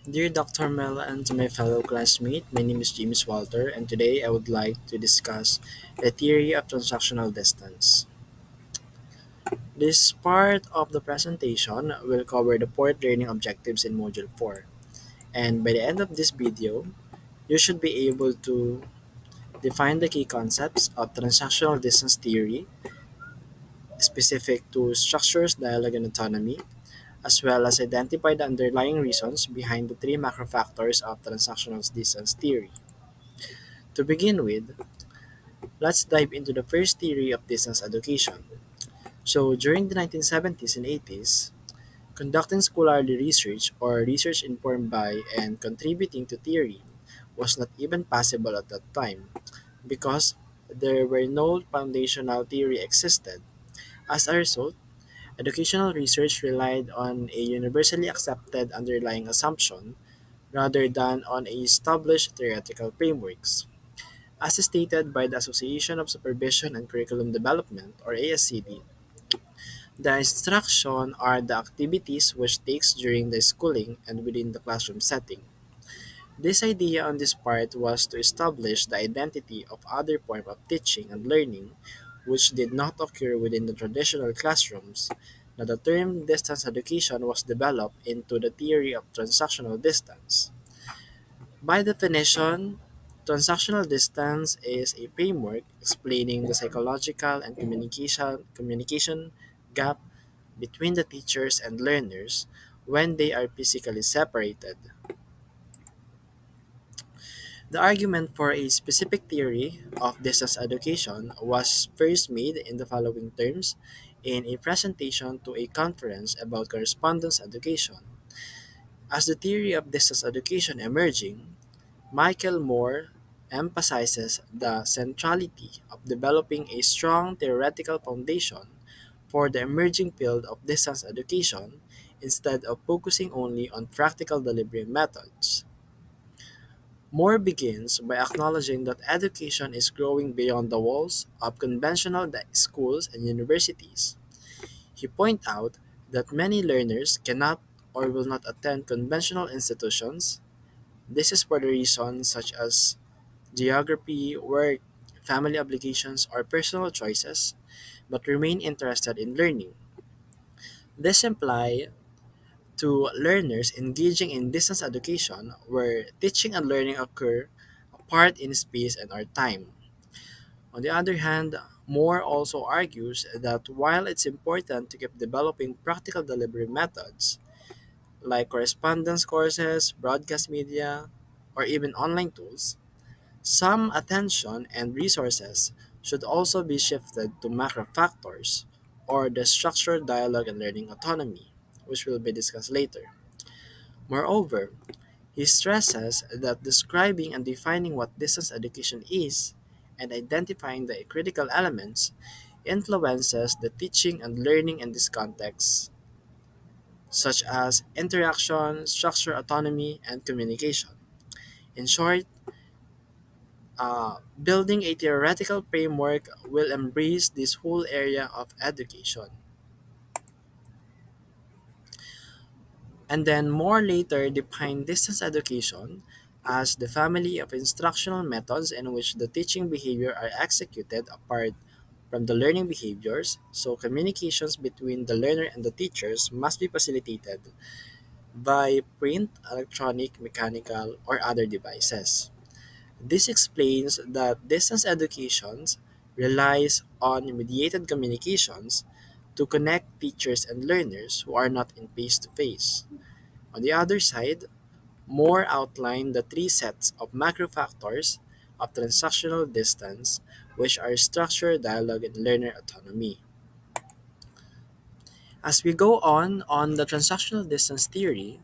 Dear Dr. Mel and to my fellow classmate, my name is James Walter and today I would like to discuss the theory of transactional distance. This part of the presentation will cover the port learning objectives in Module 4 and by the end of this video, you should be able to define the key concepts of transactional distance theory specific to structures, dialogue, and autonomy, as well as identify the underlying reasons behind the three macro factors of transactional distance theory. To begin with, let's dive into the first theory of distance education. So, during the 1970s and 80s, conducting scholarly research or research informed by and contributing to theory was not even possible at that time because there were no foundational theory existed. As a result, educational research relied on a universally accepted underlying assumption rather than on established theoretical frameworks. As stated by the Association of Supervision and Curriculum Development or ASCD, the instruction are the activities which takes during the schooling and within the classroom setting. This idea on this part was to establish the identity of other form of teaching and learning which did not occur within the traditional classrooms. Now the term distance education was developed into the theory of transactional distance. By definition, transactional distance is a framework explaining the psychological and communication gap between the teachers and learners when they are physically separated. The argument for a specific theory of distance education was first made in the following terms in a presentation to a conference about correspondence education. As the theory of distance education emerging, Michael Moore emphasizes the centrality of developing a strong theoretical foundation for the emerging field of distance education instead of focusing only on practical delivery methods. Moore begins by acknowledging that education is growing beyond the walls of conventional schools and universities. He points out that many learners cannot or will not attend conventional institutions. This is for the reasons such as geography, work, family obligations, or personal choices, but remain interested in learning. This implies to learners engaging in distance education where teaching and learning occur apart in space and our time. On the other hand, Moore also argues that while it's important to keep developing practical delivery methods like correspondence courses, broadcast media, or even online tools, some attention and resources should also be shifted to macro factors or the structured dialogue and learning autonomy, which will be discussed later. Moreover, he stresses that describing and defining what distance education is and identifying the critical elements influences the teaching and learning in this context, such as interaction, structure autonomy, and communication. In short, building a theoretical framework will embrace this whole area of education. And then more later define distance education as the family of instructional methods in which the teaching behavior are executed apart from the learning behaviors, so communications between the learner and the teachers must be facilitated by print, electronic, mechanical, or other devices. This explains that distance education relies on mediated communications to connect teachers and learners who are not in face to face. On the other side, Moore outlined the three sets of macro factors of transactional distance, which are structure, dialogue, and learner autonomy. As we go on the transactional distance theory,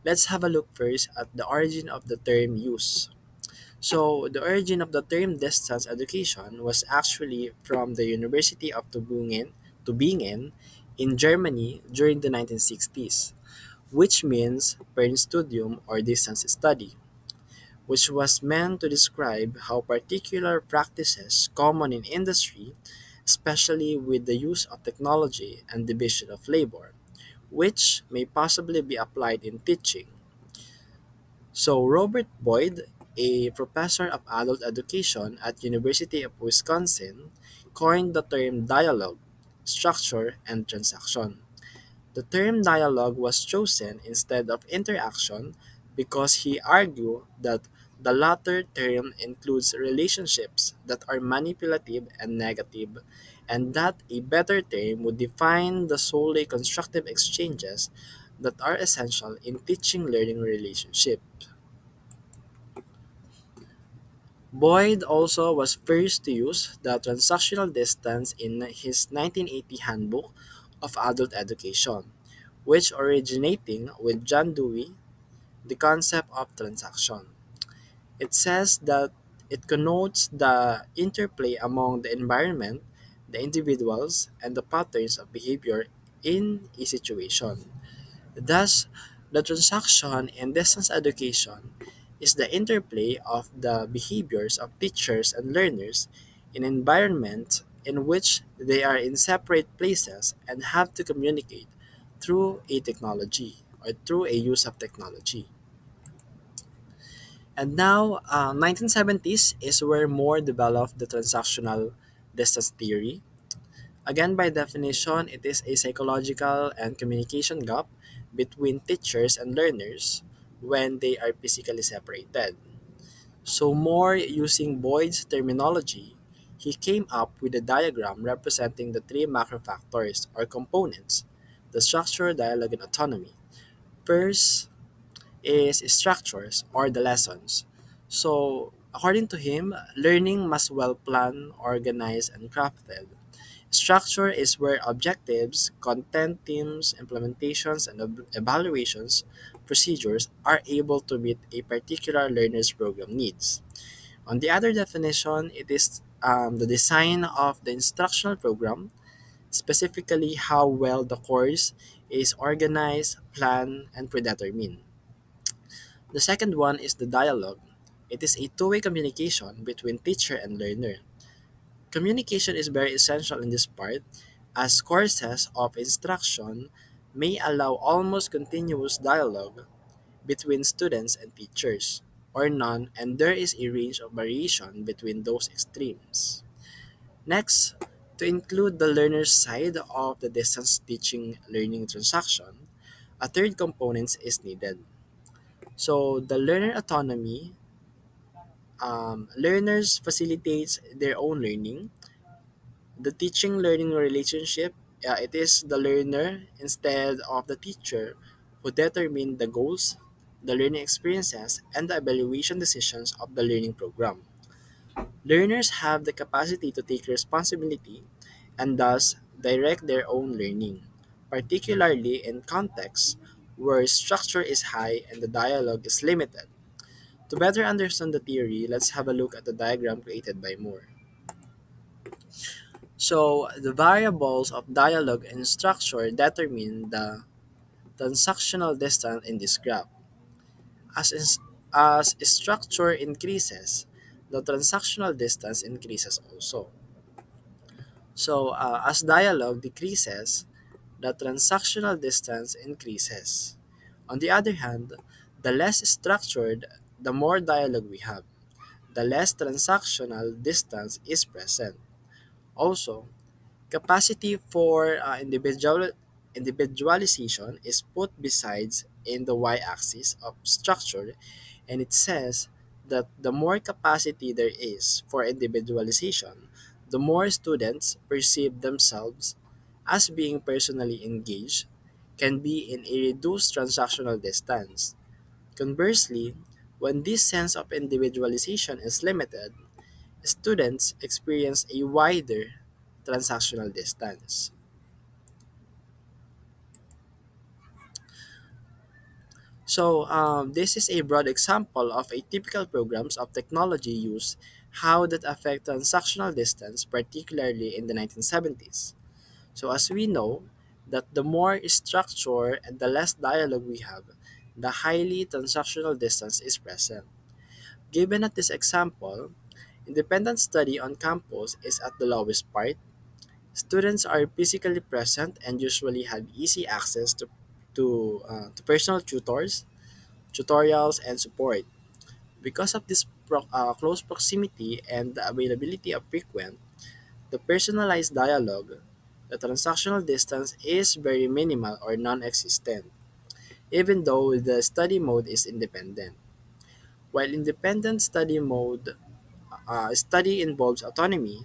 let's have a look first at the origin of the term use. So, the origin of the term distance education was actually from the University of Tübingen in Germany during the 1960s, which means Fernstudium or distance study, which was meant to describe how particular practices common in industry, especially with the use of technology and division of labor, which may possibly be applied in teaching. So Robert Boyd, a professor of adult education at University of Wisconsin, coined the term dialogue, structure, and transaction. The term dialogue was chosen instead of interaction because he argued that the latter term includes relationships that are manipulative and negative, and that a better term would define the solely constructive exchanges that are essential in teaching learning relationships. Boyd also was first to use the transactional distance in his 1980 Handbook of Adult Education, which originating with John Dewey, the concept of transaction. It says that it connotes the interplay among the environment, the individuals, and the patterns of behavior in a situation. Thus, the transaction in distance education is the interplay of the behaviors of teachers and learners in environments in which they are in separate places and have to communicate through a technology or through a use of technology. And now, 1970s is where more developed the transactional distance theory. Again, by definition, it is a psychological and communication gap between teachers and learners when they are physically separated. So, more using Boyd's terminology, he came up with a diagram representing the three macro factors or components: the structure, dialogue, and autonomy. First is structures or the lessons. So, according to him, learning must well planned, organized, and crafted. Structure is where objectives, content teams, implementations, and evaluations procedures are able to meet a particular learner's program needs. On the other definition, it is the design of the instructional program, specifically how well the course is organized, planned, and predetermined. The second one is the dialogue. It is a two-way communication between teacher and learner. Communication is very essential in this part, as courses of instruction may allow almost continuous dialogue between students and teachers, or none, and there is a range of variation between those extremes. Next, to include the learner's side of the distance teaching learning transaction, a third component is needed. So, the learner autonomy, learners facilitates their own learning. The teaching learning relationship, it is the learner instead of the teacher who determine the goals, the learning experiences, and the evaluation decisions of the learning program. Learners have the capacity to take responsibility and thus direct their own learning, particularly in contexts where structure is high and the dialogue is limited. To better understand the theory, let's have a look at the diagram created by Moore. So, the variables of dialogue and structure determine the transactional distance in this graph. As, as structure increases, the transactional distance increases also. So, as dialogue decreases, the transactional distance increases. On the other hand, the less structured, the more dialogue we have, the less transactional distance is present. Also, capacity for individualization is put besides in the y-axis of structure, and it says that the more capacity there is for individualization, the more students perceive themselves as being personally engaged can be in a reduced transactional distance. Conversely, when this sense of individualization is limited, students experience a wider transactional distance. So, this is a broad example of a typical programs of technology use, how that affect transactional distance, particularly in the 1970s. So, as we know, that the more structure and the less dialogue we have, the highly transactional distance is present. Given at this example, independent study on campus is at the lowest part. Students are physically present and usually have easy access to personal tutors. tutorials, and support. Because of this close proximity and the availability of frequent, the personalized dialogue, the transactional distance is very minimal or non existent, even though the study mode is independent. While independent study involves autonomy,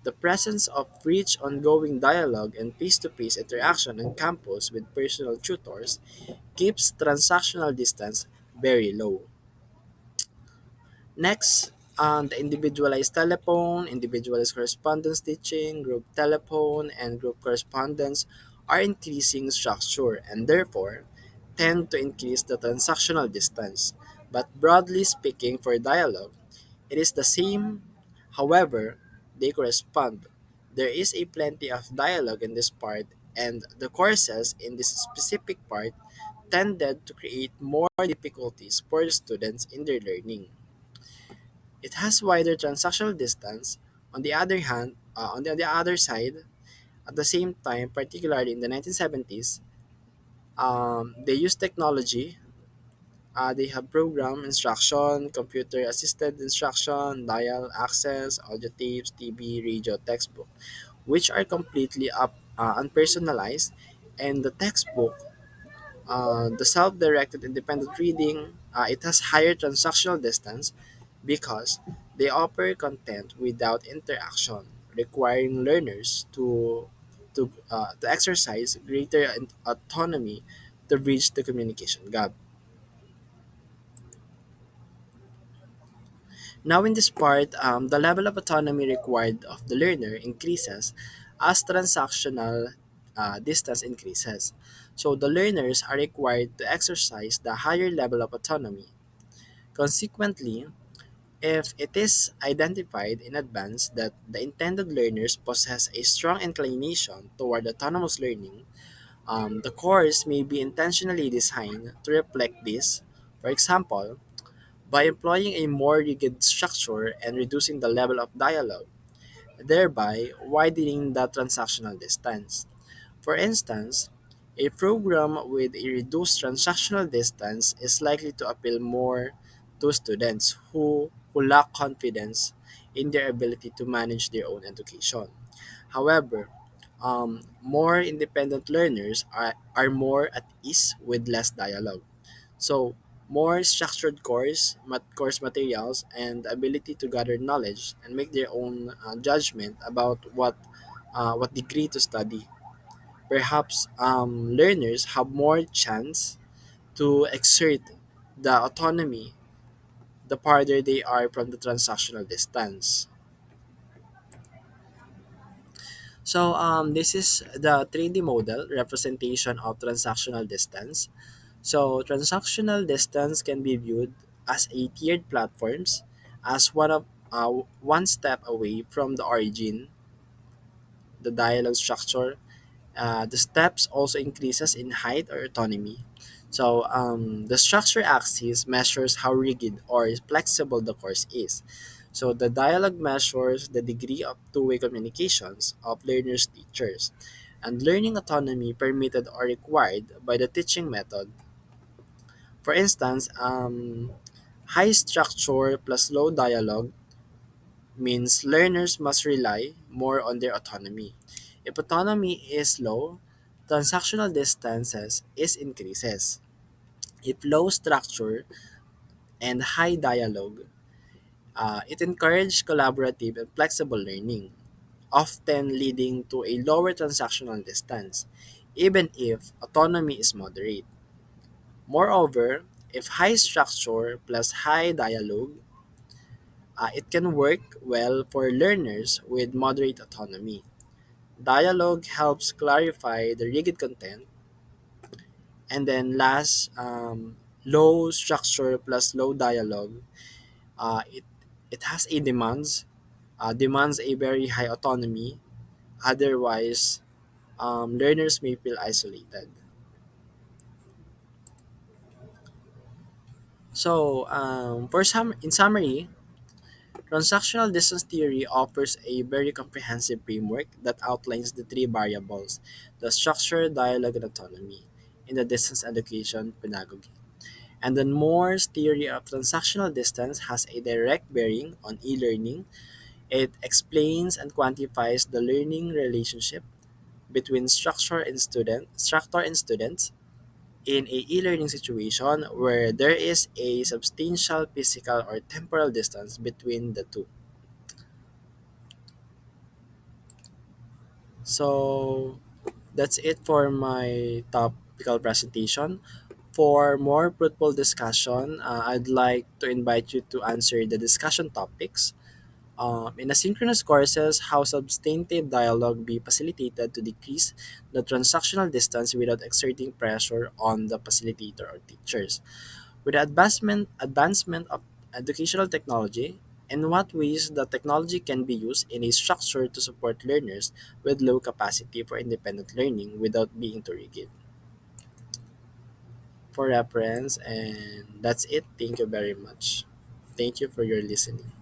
the presence of rich ongoing dialogue and face to face interaction on campus with personal tutors keeps transactional distance very low. Next, the individualized telephone, individualized correspondence teaching, group telephone, and group correspondence are increasing structure and therefore tend to increase the transactional distance. But broadly speaking, for dialogue, it is the same. However, they correspond. There is a plenty of dialogue in this part, and the courses in this specific part tended to create more difficulties for the students in their learning. It has wider transactional distance. On the other side, at the same time, particularly in the 1970s, they use technology. They have program instruction, computer assisted instruction, dial access, audio tapes, TV, radio, textbook, which are completely unpersonalized, and the textbook, the self-directed independent reading, it has higher transactional distance because they offer content without interaction, requiring learners to exercise greater autonomy to bridge the communication gap. Now, in this part, the level of autonomy required of the learner increases as transactional distance increases. So, the learners are required to exercise the higher level of autonomy. Consequently, if it is identified in advance that the intended learners possess a strong inclination toward autonomous learning, the course may be intentionally designed to reflect this. For example, by employing a more rigid structure and reducing the level of dialogue, thereby widening the transactional distance. For instance, a program with a reduced transactional distance is likely to appeal more to students who lack confidence in their ability to manage their own education. However, more independent learners are more at ease with less dialogue. So, more structured course materials and the ability to gather knowledge and make their own judgment about what degree to study. Perhaps learners have more chance to exert the autonomy the farther they are from the transactional distance. So this is the 3D model representation of transactional distance. So transactional distance can be viewed as a tiered platforms as one step away from the origin, the dialogue structure. The steps also increases in height or autonomy. So the structure axis measures how rigid or flexible the course is. So the dialogue measures the degree of two-way communications of learners teachers and learning autonomy permitted or required by the teaching method. For instance, high structure plus low dialogue means learners must rely more on their autonomy. If autonomy is low, transactional distances is increases. If low structure and high dialogue, it encourages collaborative and flexible learning, often leading to a lower transactional distance, even if autonomy is moderate. Moreover, if high structure plus high dialogue, it can work well for learners with moderate autonomy. Dialogue helps clarify the rigid content, and then last, low structure plus low dialogue. It has a demands a very high autonomy. Otherwise, learners may feel isolated. So, in summary, transactional distance theory offers a very comprehensive framework that outlines the three variables: the structure, dialogue, and autonomy in the distance education pedagogy. And then Moore's theory of transactional distance has a direct bearing on e-learning. It explains and quantifies the learning relationship between instructor and students in a e-learning situation where there is a substantial physical or temporal distance between the two. So that's it for my topical presentation. For more fruitful discussion, I'd like to invite you to answer the discussion topics. In asynchronous courses, how substantive dialogue be facilitated to decrease the transactional distance without exerting pressure on the facilitator or teachers. With the advancement of educational technology, in what ways the technology can be used in a structure to support learners with low capacity for independent learning without being too rigid. For reference, and that's it. Thank you very much. Thank you for your listening.